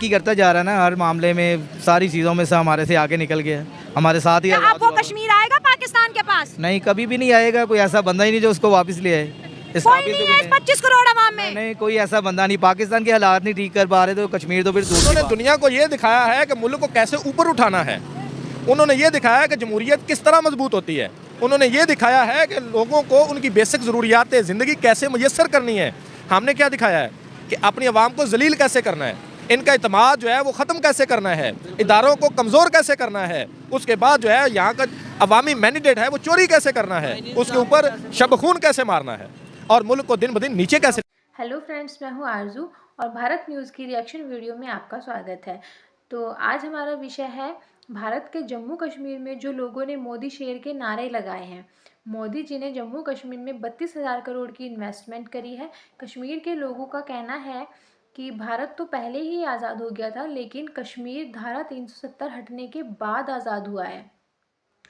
तरक्की करता जा रहा है ना, हर मामले में सारी चीज़ों में से हमारे से आगे निकल गया है, हमारे साथ ही क्या आज़ाद अब वो हुआ। कश्मीर आएगा पाकिस्तान के पास? नहीं, कभी भी नहीं आएगा, कोई ऐसा बंदा ही नहीं जो उसको वापस ले आए। इस कोई काबिल नहीं तो भी है इस 25 करोड़ आवाम नहीं, में। नहीं, कोई ऐसा बंदा नहीं। पाकिस्तान के हालात नहीं ठीक कर पा रहे तो कश्मीर तो फिर दूर की उन्होंने बात। दुनिया को ये दिखाया है कि मुल्क को कैसे ऊपर उठाना है। उन्होंने ये दिखाया है कि जमहूरियत किस तरह मजबूत होती है। उन्होंने ये दिखाया है कि लोगों को उनकी बेसिक ज़रूरियात ज़िंदगी कैसे मुयस्सर करनी है। हमने क्या दिखाया है कि अपनी आवाम को जलील कैसे करना है, इनका इत्मीनान जो है वो ख़त्म कैसे करना है, इदारों को कमज़ोर कैसे करना है, उसके बाद जो है यहाँ का अवामी मैंडेट है वो चोरी कैसे करना है, उसके ऊपर शब-ए-खून कैसे मारना है और मुल्क को दिन ब दिन नीचे कैसे। हेलो फ्रेंड्स, मैं हूं आरजू और भारत न्यूज़ की रिएक्शन वीडियो में आपका स्वागत है। तो आज हमारा विषय है भारत के जम्मू कश्मीर में जो लोगों ने मोदी शेर के नारे लगाए हैं। मोदी जी ने जम्मू कश्मीर में 32,000 करोड़ की इन्वेस्टमेंट करी है। कश्मीर के लोगों का कहना है कि भारत तो पहले ही आज़ाद हो गया था, लेकिन कश्मीर धारा 370 हटने के बाद आज़ाद हुआ है।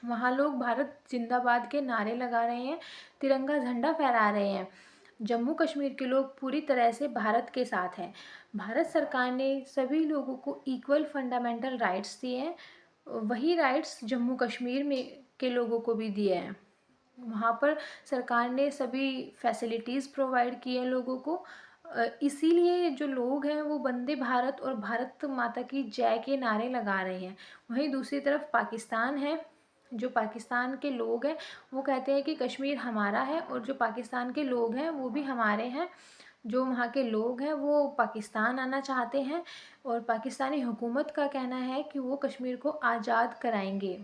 वहाँ लोग भारत जिंदाबाद के नारे लगा रहे हैं, तिरंगा झंडा फहरा रहे हैं। जम्मू कश्मीर के लोग पूरी तरह से भारत के साथ हैं। भारत सरकार ने सभी लोगों को इक्वल फंडामेंटल राइट्स दिए हैं, वही राइट्स जम्मू कश्मीर में के लोगों को भी दिए हैं। वहाँ पर सरकार ने सभी फैसिलिटीज़ प्रोवाइड की हैं लोगों को। इसीलिए जो लोग हैं वो वंदे भारत और भारत माता की जय के नारे लगा रहे हैं। वहीं दूसरी तरफ पाकिस्तान है, जो पाकिस्तान के लोग हैं वो कहते हैं कि कश्मीर हमारा है, और जो पाकिस्तान के लोग हैं वो भी हमारे हैं। जो वहाँ के लोग हैं वो पाकिस्तान आना चाहते हैं, और पाकिस्तानी हुकूमत का कहना है कि वो कश्मीर को आज़ाद कराएंगे।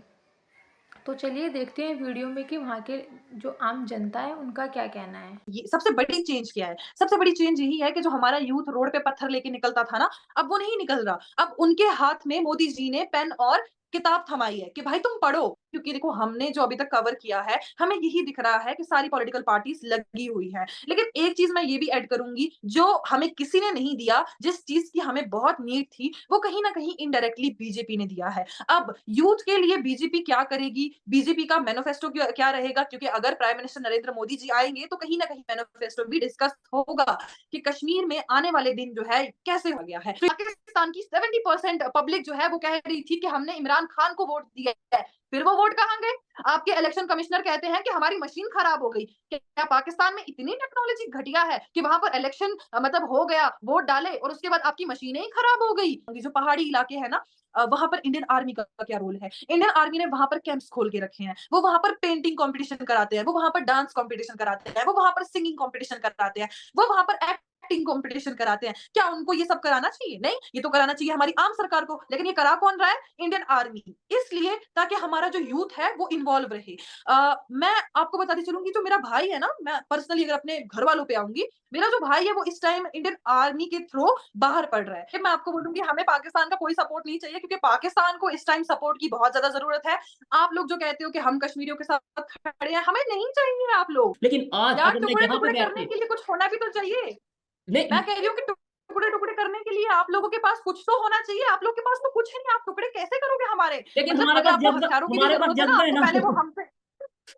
तो चलिए देखते हैं वीडियो में कि वहाँ के जो आम जनता है उनका क्या कहना है। ये सबसे बड़ी चेंज क्या है? सबसे बड़ी चेंज यही है कि जो हमारा यूथ रोड पे पत्थर लेके निकलता था ना, अब वो नहीं निकल रहा। अब उनके हाथ में मोदी जी ने पेन और किताब थमाई है कि भाई तुम पढ़ो। क्योंकि देखो हमने जो अभी तक कवर किया है, हमें यही दिख रहा है कि सारी पॉलिटिकल पार्टीज लगी हुई हैं। लेकिन एक चीज़ मैं ये भी ऐड करूँगी, जो हमें किसी ने नहीं दिया, जिस चीज़ की हमें बहुत नीड थी, वो कहीं न कहीं इनडायरेक्टली बीजेपी ने दिया है। अब यूथ के लिए बीजेपी क्या करेगी, बीजेपी का मैनिफेस्टो क्या रहेगा, क्योंकि अगर प्राइम मिनिस्टर नरेंद्र मोदी जी आएंगे तो कहीं ना कहीं मैनिफेस्टो भी डिस्कस होगा कि कश्मीर में आने वाले दिन जो है कैसे हो गया है। तो पाकिस्तान की 70% पब्लिक जो है वो कह रही थी कि हमने इमरान खान को वोट दिया है, फिर वो वोट कहाँ गए? आपके इलेक्शन कमिश्नर कहते हैं कि हमारी मशीन खराब हो गई। क्या पाकिस्तान में इतनी टेक्नोलॉजी घटिया है कि वहां पर इलेक्शन मतलब हो गया, वोट डाले और उसके बाद आपकी मशीनें ही खराब हो गई? जो पहाड़ी इलाके हैं ना, वहां पर इंडियन आर्मी का क्या रोल है? इंडियन आर्मी ने वहां पर कैंप्स खोल के रखे हैं, वो वहां पर पेंटिंग कंपटीशन कराते हैं, वो वहां पर डांस कंपटीशन कराते हैं, वो वहां पर सिंगिंग कंपटीशन कराते हैं, वो वहां पर एक्टिंग कंपटीशन कराते हैं। क्या उनको ये सब कराना चाहिए? नहीं, ये तो कराना चाहिए हमारी आम सरकार को। लेकिन ये करा कौन रहा है? Indian army. इसलिए ताकि हमारा जो यूथ है वो इन्वॉल्व रहे। मैं आपको बताती चलूंगी, जो मेरा भाई है ना, मैं पर्सनली अगर अपने घर वालों पे आऊंगी, मेरा जो भाई है वो इस टाइम इंडियन आर्मी के थ्रू बाहर पढ़ रहा है। मैं आपको बोलूंगी हमें पाकिस्तान का कोई सपोर्ट नहीं चाहिए, क्योंकि पाकिस्तान को इस टाइम सपोर्ट की बहुत ज्यादा जरूरत है। आप लोग जो कहते हो कि हम कश्मीरियों के साथ खड़े हैं, हमें नहीं चाहिए आप लोग। लेकिन आज यार अगर मैं टुकड़े यहाँ पे टुकड़े बैठ करने के के लिए कुछ होना भी तो चाहिए। नहीं मैं कह रही हूँ कि टुकड़े टुकड़े करने के लिए आप लोगों के पास कुछ तो होना चाहिए। आप लोग के पास तो कुछ है नहीं, आप टुकड़े कैसे करोगे हमारे? लेकिन मतलब हमारे अगर पास आपको जज्बा हथियारों की भी हमारे पास जरूरत है ना, जज्बा है आपको ना। पहले वो हमसे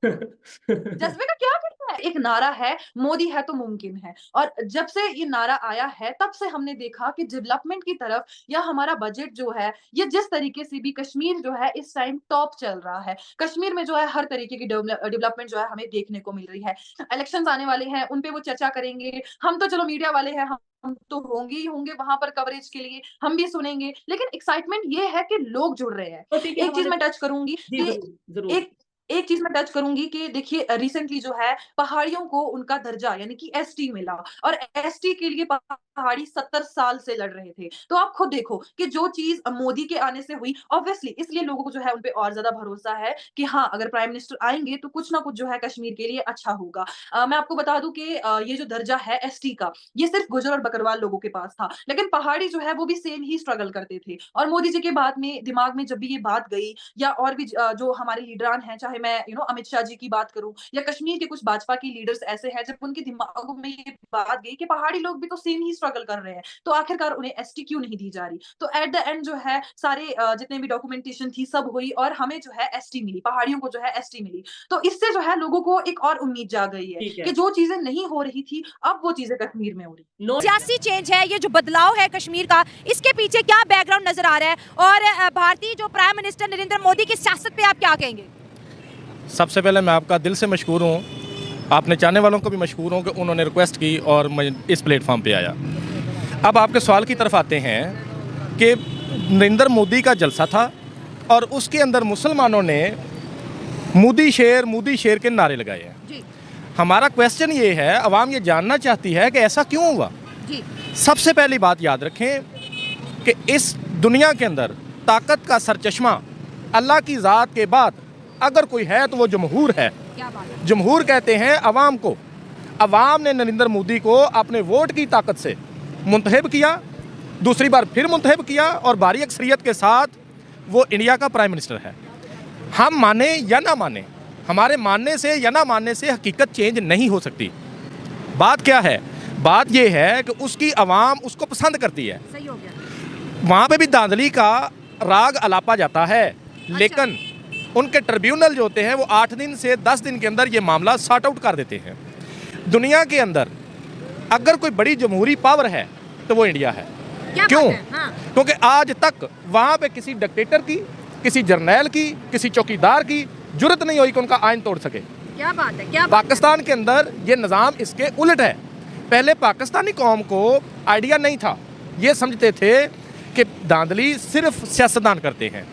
जज्बे का क्या करना है? एक नारा है, मोदी है तो मुमकिन है। और जब से ये नारा आया है तब से हमने देखा कि डेवलपमेंट की तरफ या हमारा बजट जो है, ये जिस तरीके से भी कश्मीर जो है इस टाइम टॉप चल रहा है। कश्मीर में जो है हर तरीके की डेवलपमेंट जो है हमें देखने को मिल रही है। इलेक्शंस आने वाले हैं, उन पे वो चर्चा करेंगे। हम तो चलो मीडिया वाले हैं, हम तो होंगे ही होंगे वहां पर कवरेज के लिए, हम भी सुनेंगे। लेकिन एक्साइटमेंट ये है कि लोग जुड़ रहे हैं। तो ठीक है एक चीज हमारे मैं टच करूंगी जी कि जरूर जरूर। एक एक चीज मैं टच करूंगी कि देखिए रिसेंटली जो है पहाड़ियों को उनका दर्जा यानी कि एसटी मिला, और एसटी के लिए पहाड़ी 70 साल से लड़ रहे थे। तो आप खुद देखो कि जो चीज मोदी के आने से हुई, ऑब्वियसली इसलिए लोगों को जो है उन पे और ज्यादा भरोसा है कि हाँ, अगर प्राइम मिनिस्टर आएंगे तो कुछ ना कुछ जो है कश्मीर के लिए अच्छा होगा। मैं आपको बता दूं कि ये जो दर्जा है एसटी का, ये सिर्फ गुजर और बकरवाल लोगों के पास था, लेकिन पहाड़ी जो है वो भी सेम ही स्ट्रगल करते थे। और मोदी जी के बाद में दिमाग में जब भी ये बात गई, या और भी जो हमारे लीडरान हैं, चाहे चाहे मैं अमित शाह जी की बात करूं या कश्मीर के कुछ भाजपा की लीडर्स ऐसे हैं जब उनके दिमागों में ये बात गई कि पहाड़ी लोग भी तो सेम ही स्ट्रगल कर रहे हैं, तो आखिरकार उन्हें एसटी क्यों नहीं दी जा रही। तो एट द एंड जो है सारे जितने भी डॉक्यूमेंटेशन थी सब हुई और हमें जो है एसटी मिली, पहाड़ियों को जो है एसटी मिली। तो इससे जो है लोगों को एक और उम्मीद जाग गई है कि जो चीजें नहीं हो रही थी अब वो चीजें कश्मीर में हो रही। सियासी चेंज है, ये जो बदलाव है कश्मीर का, इसके पीछे क्या बैकग्राउंड नजर आ रहा है, और भारतीय जो प्राइम मिनिस्टर नरेंद्र मोदी की सियासत पे आप क्या कहेंगे? सबसे पहले मैं आपका दिल से मशकूर हूँ, आपने चाहने वालों को भी मशकूर हूँ कि उन्होंने रिक्वेस्ट की और मैं इस प्लेटफॉर्म पे आया। अब आपके सवाल की तरफ आते हैं कि नरेंद्र मोदी का जलसा था और उसके अंदर मुसलमानों ने मोदी शेर के नारे लगाए हैं। जी। हमारा क्वेश्चन ये है, अवाम ये जानना चाहती है कि ऐसा क्यों हुआ। जी। सबसे पहली बात याद रखें कि इस दुनिया के अंदर ताकत का सरचश्मा अल्लाह की ज़ात के बाद अगर कोई है तो वो जमहूर है। क्या बात है? जमहूर कहते हैं अवाम को। अवाम ने नरेंद्र मोदी को अपने वोट की ताकत से मुंतखब किया, दूसरी बार फिर मुंतखब किया और भारी अक्सरियत के साथ वो इंडिया का प्राइम मिनिस्टर है। हम माने या ना माने, हमारे मानने से या ना मानने से हकीकत चेंज नहीं हो सकती। बात क्या है? बात ये है कि उसकी अवाम उसको पसंद करती है। सही हो गया। वहाँ पे भी धांधली का राग अलापा जाता है, लेकिन उनके ट्रिब्यूनल जो होते हैं वो 8 दिन से 10 दिन के अंदर ये मामला सॉर्ट आउट कर देते हैं। दुनिया के अंदर अगर कोई बड़ी जमहूरी पावर है तो वो इंडिया है। क्यों? हाँ। क्योंकि आज तक वहाँ पे किसी डिक्टेटर की, किसी जर्नैल की, किसी चौकीदार की जुर्रत नहीं हुई कि उनका आइन तोड़ सके। क्या बात है? क्या पाकिस्तान के अंदर ये निज़ाम इसके उलट है। पहले पाकिस्तानी कौम को आइडिया नहीं था, ये समझते थे कि धांधली सिर्फ सियासतदान करते हैं,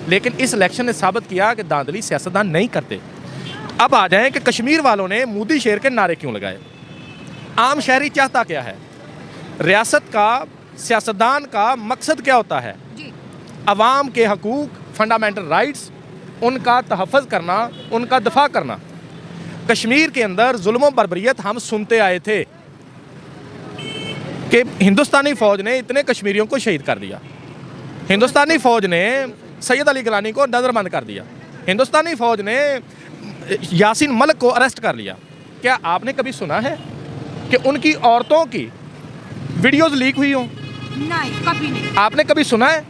लेकिन इस इलेक्शन ने साबित किया कि धांधली सियासतदान नहीं करते। अब आ जाएं कि कश्मीर वालों ने मोदी शेर के नारे क्यों लगाए। आम शहरी चाहता क्या है? रियासत का, सियासतदान का मकसद क्या होता है? जी। अवाम के हकूक, फंडामेंटल राइट्स, उनका तहफ़्फ़ुज़ करना, उनका दफा करना। कश्मीर के अंदर जुल्म बर्बरियत हम सुनते आए थे कि हिंदुस्तानी फ़ौज ने इतने कश्मीरियों को शहीद कर दिया, हिंदुस्तानी फ़ौज ने सैयद अली गिलानी को नज़रबंद कर दिया, हिंदुस्तानी फ़ौज ने यासीन मलिक को अरेस्ट कर लिया। क्या आपने कभी सुना है कि उनकी औरतों की वीडियोज़ लीक हुई हों? नहीं, कभी नहीं। आपने कभी सुना है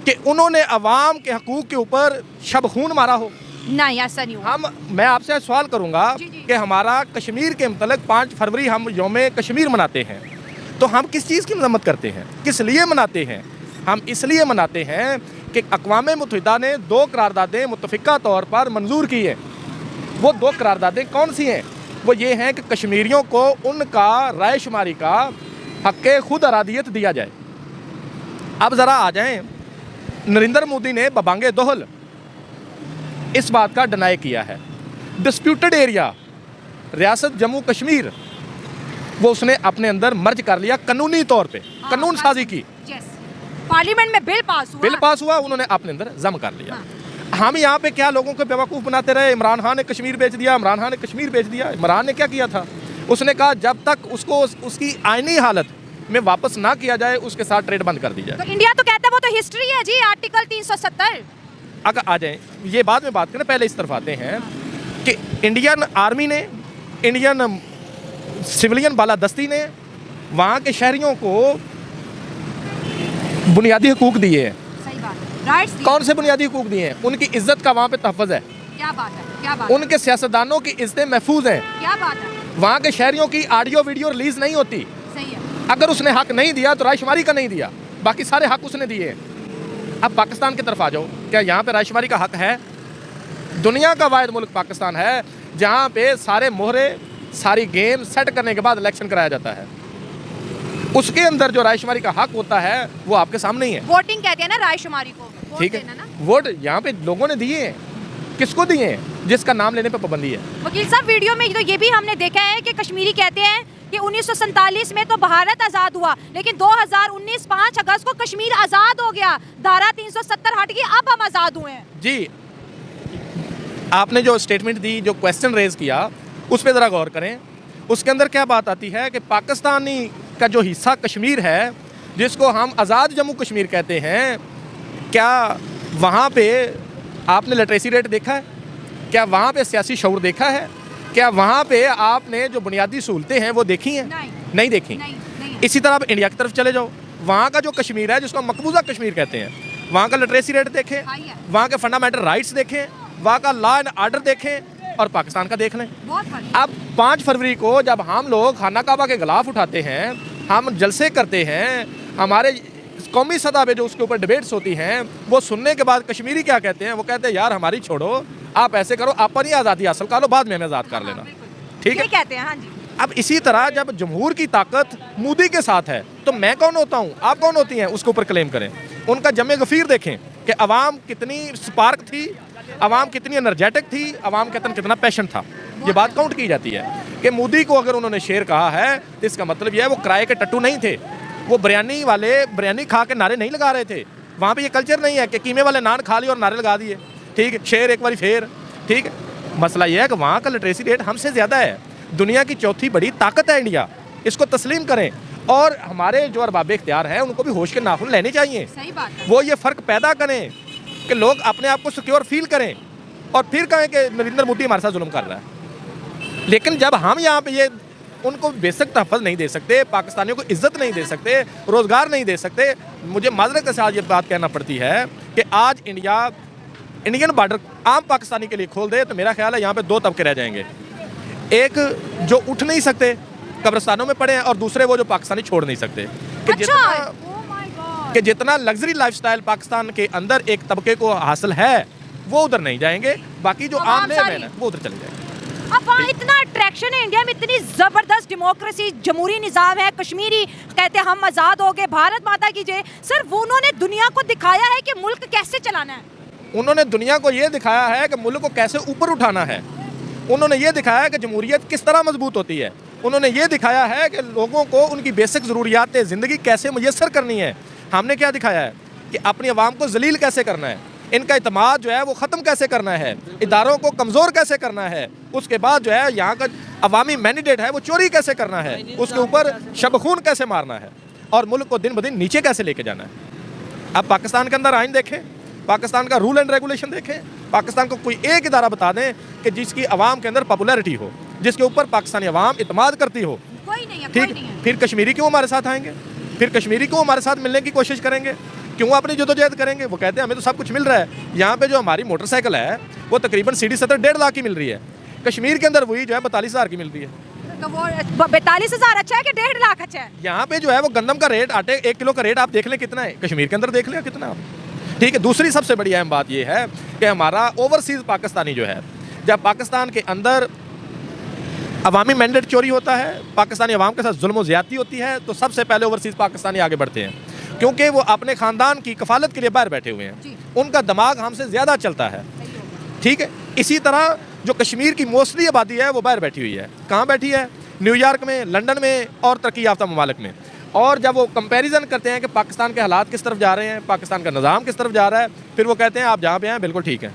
कि उन्होंने अवाम के हकूक़ के ऊपर शब-खून मारा हो? नहीं, ऐसा नहीं हुआ। मैं आपसे सवाल करूंगा जी, जी। कि हमारा कश्मीर के मतलब 5 फरवरी हम यौम कश्मीर मनाते हैं, तो हम किस चीज़ की मजम्मत करते हैं? किस लिए मनाते हैं? हम इसलिए मनाते हैं कि अक़वाम मुत्तहिदा ने 2 करारदादें मुत्तफ़िका तौर पर मंजूर की हैं। वो 2 करारदादें कौन सी हैं? वो ये हैं कि कश्मीरियों को उनका राय शुमारी का हक़ खुद अरादियत दिया जाए। अब ज़रा आ जाएँ, नरेंद्र मोदी ने बबांगे दोहल इस बात का डिनाई किया है। डिस्प्यूटेड एरिया रियासत जम्मू कश्मीर वो उसने अपने अंदर मर्ज कर लिया कानूनी तौर पे, कानून साजी की। पार्लियामेंट में बिल पास हुआ, उन्होंने अपने अंदर जम कर लिया। हम यहाँ पे क्या लोगों को बेवकूफ़ बनाते रहे? इमरान खान ने कश्मीर बेच दिया, इमरान खान ने कश्मीर बेच दिया। इमरान ने क्या किया था? उसने कहा जब तक उसको उसकी आईनी हालत में वापस ना किया जाए उसके साथ ट्रेड बंद कर दी जाए। तो इंडिया तो कहता है वो तो हिस्ट्री है जी, आर्टिकल 370। अगर आ जाए ये बाद में बात करें, पहले इस तरफ आते हैं कि इंडियन आर्मी ने, इंडियन सिविलियन बालादस्ती ने वहाँ के शहरियों को बुनियादी हकूक दिए हैं। सही बात है। राइट्स कौन से बुनियादी हकूक दिए हैं? उनकी इज्जत का वहाँ पे तहफ़्फ़ुज़ है। क्या बात है? क्या बात है? उनके सियासतदानों की इज्जतें महफूज हैं। क्या बात है? वहाँ के शहरियों की ऑडियो वीडियो रिलीज़ नहीं होती। सही है। अगर उसने हक नहीं दिया तो रायशुमारी का नहीं दिया, बाकी सारे हक उसने दिए। अब पाकिस्तान की तरफ आ जाओ, क्या यहाँ पे रायशुमारी का हक है? दुनिया का वाहिद मुल्क पाकिस्तान है जहाँ पे सारे मोहरे, सारी गेम सेट करने के बाद इलेक्शन कराया जाता है। उसके अंदर जो रायशुमारी का हक होता है वो आपके सामने ही है। वोटिंग कहते हैं ना रायशुमारी को। ठीक है, वोट यहाँ पे लोगों ने दिए हैं। किसको दिए हैं? जिसका नाम लेने पे पाबंदी है। वकील साहब, वीडियो में तो ये भी हमने देखा है कि कश्मीरी कहते हैं कि 1947 में तो भारत आज़ाद हुआ, लेकिन 2019 5 अगस्त को कश्मीर आज़ाद हो गया, धारा 370 हट गई, अब हम आज़ाद हुए हैं। जी, आपने जो स्टेटमेंट दी, जो क्वेश्चन रेज किया, उस पर ज़रा गौर करें। उसके अंदर क्या बात आती है कि पाकिस्तानी का जो हिस्सा कश्मीर है, जिसको हम आज़ाद जम्मू कश्मीर कहते हैं, क्या वहाँ पे आपने लिटरेसी रेट देखा है? क्या वहाँ पे सियासी शऊर देखा है? क्या वहाँ पे आपने जो बुनियादी सहूलतें हैं वो देखी हैं? नहीं देखी। इसी तरह आप इंडिया की तरफ चले जाओ, वहाँ का जो कश्मीर है जिसको मकबूजा कश्मीर कहते हैं, वहाँ का लिटरेसी रेट देखें, वहाँ के फंडामेंटल राइट्स देखें, वहाँ का लॉ एंड ऑर्डर देखें और पाकिस्तान का देख लें। अब 5 फरवरी को जब हम लोग खाना काबा के खिलाफ उठाते हैं, हम जलसे करते हैं, हमारे कौमी सतह पे जो उसके ऊपर डिबेट्स होती हैं, वो सुनने के बाद कश्मीरी क्या कहते हैं? वो कहते हैं यार हमारी छोड़ो, आप ऐसे करो, अपनी आज़ादी हासिल कर लो, बाद में हमें आज़ाद कर लेना। ठीक है, कहते हैं। हाँ जी। अब इसी तरह जब जमहूर की ताकत मोदी के साथ है तो मैं कौन होता हूँ, आप कौन होती हैं उसके ऊपर क्लेम करें। उनका जमे गफीर देखें कि अवाम कितनी स्पार्क थी, अवाम कितनी एनर्जेटिक थी, अवाम के अंदर कितना पैशन था। ये बात काउंट की जाती है कि मोदी को अगर उन्होंने शेर कहा है तो इसका मतलब यह है वो किराए के टट्टू नहीं थे, वो बिरयानी वाले बिरयानी खा के नारे नहीं लगा रहे थे। वहाँ पे ये कल्चर नहीं है कि कीमे वाले नान खा लिए और नारे लगा दिए। ठीक है, शेर एक बारी फेर। ठीक है, मसला यह है कि वहाँ का लिटरेसी रेट हमसे ज़्यादा है। दुनिया की चौथी बड़ी ताकत है इंडिया, इसको तस्लीम करें। और हमारे जो अरबाब इख्तियार हैं उनको भी होश के नाखून लेने चाहिए। सही बात है। वो ये फ़र्क पैदा करें कि लोग अपने आप को सिक्योर फील करें और फिर कहें कि नरेंद्र मोदी हमारे साथ जुल्म कर रहा है। लेकिन जब हम यहाँ पे ये उनको बेसिक तहफ़्फ़ुज़ नहीं दे सकते, पाकिस्तानियों को इज़्ज़त नहीं दे सकते, रोज़गार नहीं दे सकते, मुझे माज़रत के साथ ये बात कहना पड़ती है कि आज इंडियन बॉर्डर आम पाकिस्तानी के लिए खोल दे तो मेरा ख्याल है यहाँ पे 2 तबके रह जाएंगे। एक जो उठ नहीं सकते कब्रिस्तानों में पड़े हैं और दूसरे वो जो पाकिस्तानी छोड़ नहीं सकते कि जितना लग्जरी लाइफस्टाइल पाकिस्तान के अंदर एक तबके को हासिल है वो उधर नहीं जाएंगे, बाकी जो आम लेन है वो उधर चले जाएंगे। अब वहाँ इतना अट्रैक्शन है, इंडिया में इतनी जबरदस्त डेमोक्रेसी, जमहूरी निज़ाम है, कश्मीरी कहते हैं हम आज़ाद हो गए, भारत माता की जय। सर वो उन्होंने दुनिया को दिखाया है कि मुल्क कैसे चलाना है। उन्होंने दुनिया को ये दिखाया है कि मुल्क को कैसे ऊपर उठाना है। उन्होंने ये दिखाया है कि जमहूरियत किस तरह मजबूत होती है। उन्होंने ये दिखाया है कि लोगों को उनकी बेसिक ज़रूरियात ज़िंदगी कैसे मुयस्सर करनी है। हमने क्या दिखाया है कि अपनी आवाम को जलील कैसे करना है, इनका इत्मीनान जो है वो ख़त्म कैसे करना है, इदारों को कमज़ोर कैसे करना है, उसके बाद जो है यहाँ का अवामी मैंडेट है वो चोरी कैसे करना है, उसके ऊपर शबखून कैसे मारना है और मुल्क को दिन ब दिन नीचे कैसे लेके जाना है। अब पाकिस्तान के अंदर आइन देखें, पाकिस्तान का रूल एंड रेगुलेशन देखें, पाकिस्तान को कोई एक इदारा बता दें कि जिसकी आवाम के अंदर पॉपुलैरिटी हो, जिसके ऊपर पाकिस्तानी आवाम इत्मीनान करती हो। कोई नहीं है, ठीक, फिर कश्मीरी क्यों हमारे साथ आएंगे, फिर कश्मीरी क्यों हमारे साथ मिलने की कोशिश करेंगे, क्यों अपनी जदोजहद करेंगे। वो कहते हैं हमें तो सब कुछ मिल रहा है। यहाँ पे जो हमारी मोटरसाइकिल है वो तकरीबन सीढ़ी सतर 1.5 लाख की मिल रही है, कश्मीर के अंदर वही जो है 42,000 की मिल रही है। तो वो 42,000 अच्छा है कि 1.5 लाख अच्छा है? यहाँ पे जो है वो गंदम का रेट, आटे 1 किलो का रेट आप देख लें कितना है, कश्मीर के अंदर देख लें कितना। ठीक है, दूसरी सबसे बड़ी अहम बात ये है कि हमारा ओवरसीज़ पाकिस्तानी जो है, जब पाकिस्तान के अंदर अवामी मैंडेट चोरी होता है, पाकिस्तानी अवाम के साथ जुल्म ज़्यादती होती है, तो सबसे पहले ओवरसीज़ पाकिस्तानी आगे बढ़ते हैं क्योंकि वो अपने ख़ानदान की कफालत के लिए बाहर बैठे हुए हैं, उनका दिमाग हमसे ज़्यादा चलता है। ठीक है, इसी तरह जो कश्मीर की मोस्टली आबादी है वो बाहर बैठी हुई है। कहाँ बैठी है? न्यूयॉर्क में, लंदन में और तरक्की याफ्ता ममालिक में। और जब वो कंपैरिजन करते हैं कि पाकिस्तान के हालात किस तरफ जा रहे हैं, पाकिस्तान का निज़ाम किस तरफ जा रहा है, फिर वो कहते हैं आप जहाँ पे हैं बिल्कुल ठीक है।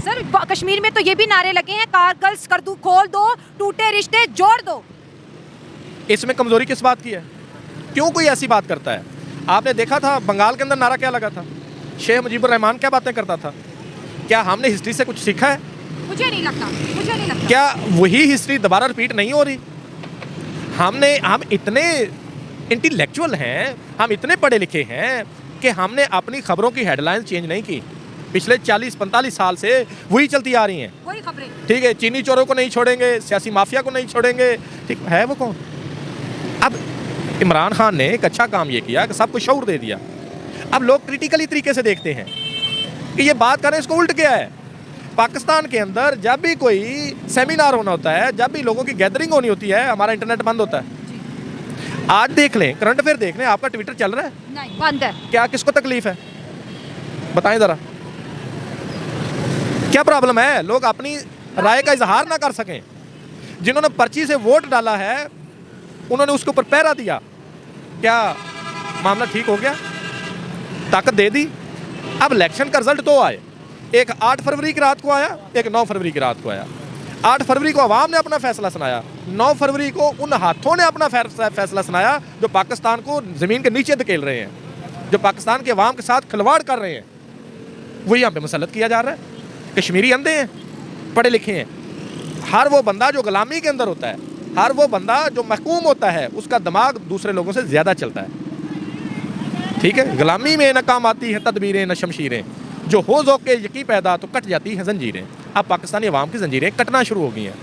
सर कश्मीर में तो ये भी नारे लगे हैं कारगिल कर दो, खोल दो, टूटे रिश्ते जोड़ दो। इसमें कमज़ोरी किस बात की है? क्यों कोई ऐसी बात करता है? आपने देखा था बंगाल के अंदर नारा क्या लगा था, शेख मुजीबुर रहमान क्या बातें करता था। क्या हमने हिस्ट्री से कुछ सीखा है? मुझे नहीं लगता। क्या वही हिस्ट्री दोबारा रिपीट नहीं हो रही? हम इतने इंटेलेक्चुअल हैं, हम इतने पढ़े लिखे हैं कि हमने अपनी खबरों की हेडलाइंस चेंज नहीं की। पिछले 40-45 साल से वही चलती आ रही हैं, वही खबरें। ठीक है, चीनी चोरों को नहीं छोड़ेंगे, सियासी माफिया को नहीं छोड़ेंगे। ठीक है, वो कौन? अब इमरान खान ने एक अच्छा काम ये किया कि सबको शऊर दे दिया। अब लोग क्रिटिकली तरीके से देखते हैं कि ये बात करें इसको उल्ट गया है। पाकिस्तान के अंदर जब भी कोई सेमिनार होना होता है, जब भी लोगों की गैदरिंग होनी होती है, हमारा इंटरनेट बंद होता है। आज देख लें, करंट अफेयर देख लें, आपका ट्विटर चल रहा है? नहीं, बंद है। क्या किसको तकलीफ है बताएं ज़रा, क्या प्रॉब्लम है? लोग अपनी राय का इजहार ना कर सकें। जिन्होंने पर्ची से वोट डाला है उन्होंने उसके ऊपर पहरा दिया, क्या मामला ठीक हो गया? ताकत दे दी। अब इलेक्शन का रिजल्ट दो आए, एक 8 फरवरी की रात को आया, एक 9 फरवरी की रात को आया। 8 फरवरी को अवाम ने अपना फैसला सुनाया, 9 फरवरी को उन हाथों ने अपना फैसला सुनाया जो पाकिस्तान को ज़मीन के नीचे धकेल रहे हैं, जो पाकिस्तान के अवाम के साथ खिलवाड़ कर रहे हैं। वही यहाँ पे मुसल्लत किया जा रहा है। कश्मीरी अंधे हैं, पढ़े लिखे हैं। हर वो बंदा जो गुलामी के अंदर होता है, हर वो बंदा जो महकूम होता है, उसका दिमाग दूसरे लोगों से ज़्यादा चलता है। ठीक है, गुलामी में न काम आती है तदबीरें न शमशीरें, जो हो ज़ौक़े यकी पैदा तो कट जाती हैं जंजीरें। अब पाकिस्तानी अवाम की जंजीरें कटना शुरू हो गई हैं,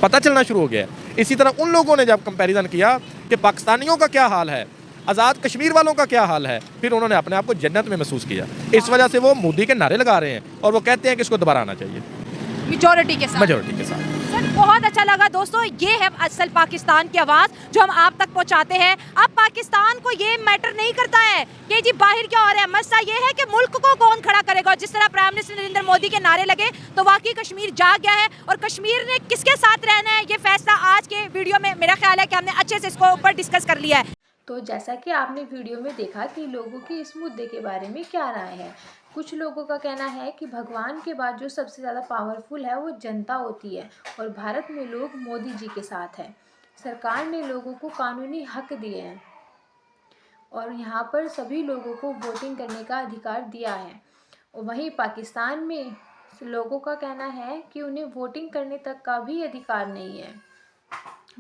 पता चलना शुरू हो गया है। इसी तरह उन लोगों ने जब कंपैरिजन किया कि पाकिस्तानियों का क्या हाल है, आज़ाद कश्मीर वालों का क्या हाल है, फिर उन्होंने अपने आप को जन्नत में महसूस किया। इस वजह से वो मोदी के नारे लगा रहे हैं और वो कहते हैं कि इसको दोबारा आना चाहिए मेजॉरिटी के साथ। मेजोरिटी के साथ। सर बहुत अच्छा लगा दोस्तों, ये है असल पाकिस्तान की आवाज़ जो हम आप तक पहुंचाते हैं। अब पाकिस्तान को ये मैटर नहीं करता है कि जी बाहर क्या हो रहा है, मसला ये है कि मुल्क को कौन खड़ा करेगा। जिस तरह प्राइम मिनिस्टर नरेंद्र मोदी के नारे लगे तो वाकई कश्मीर जाग गया है, और कश्मीर ने किसके साथ रहना है ये फैसला आज के वीडियो में मेरा ख्याल है कि हमने अच्छे से इसको ऊपर डिस्कस कर लिया है। तो जैसा कि आपने वीडियो में देखा कि लोगों की इस मुद्दे के बारे में क्या राय है। कुछ लोगों का कहना है कि भगवान के बाद जो सबसे ज़्यादा पावरफुल है वो जनता होती है, और भारत में लोग मोदी जी के साथ हैं। सरकार ने लोगों को कानूनी हक दिए हैं और यहाँ पर सभी लोगों को वोटिंग करने का अधिकार दिया है। और वहीं पाकिस्तान में लोगों का कहना है कि उन्हें वोटिंग करने तक का भी अधिकार नहीं है।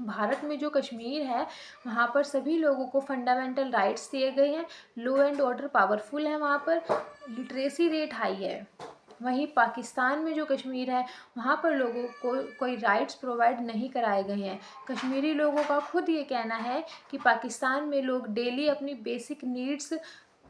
भारत में जो कश्मीर है वहाँ पर सभी लोगों को फंडामेंटल राइट्स दिए गए हैं, लॉ एंड ऑर्डर पावरफुल है, वहाँ पर लिटरेसी रेट हाई है। वहीं पाकिस्तान में जो कश्मीर है वहाँ पर लोगों को कोई राइट्स प्रोवाइड नहीं कराए गए हैं। कश्मीरी लोगों का खुद ये कहना है कि पाकिस्तान में लोग डेली अपनी बेसिक नीड्स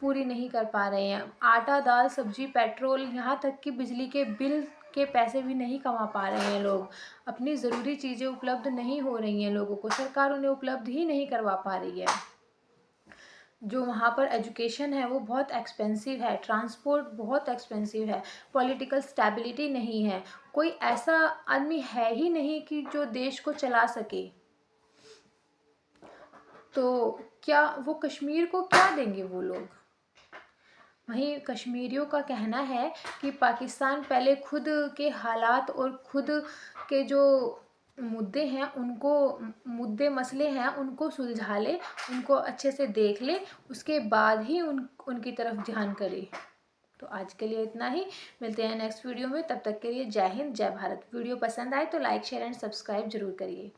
पूरी नहीं कर पा रहे हैं। आटा, दाल, सब्जी, पेट्रोल, यहाँ तक कि बिजली के बिल के पैसे भी नहीं कमा पा रहे हैं लोग। अपनी ज़रूरी चीज़ें उपलब्ध नहीं हो रही हैं लोगों को, सरकार उन्हें उपलब्ध ही नहीं करवा पा रही है। जो वहाँ पर एजुकेशन है वो बहुत एक्सपेंसिव है, ट्रांसपोर्ट बहुत एक्सपेंसिव है, पॉलिटिकल स्टेबिलिटी नहीं है, कोई ऐसा आदमी है ही नहीं कि जो देश को चला सके। तो क्या वो कश्मीर को क्या देंगे वो लोग। वहीं कश्मीरियों का कहना है कि पाकिस्तान पहले खुद के हालात और खुद के जो मुद्दे हैं उनको मसले हैं उनको सुलझा ले, उनको अच्छे से देख ले, उसके बाद ही उनकी तरफ ध्यान करे। तो आज के लिए इतना ही, मिलते हैं नेक्स्ट वीडियो में। तब तक के लिए जय हिंद, जय भारत। वीडियो पसंद आए तो लाइक, शेयर एंड सब्सक्राइब जरूर करिए।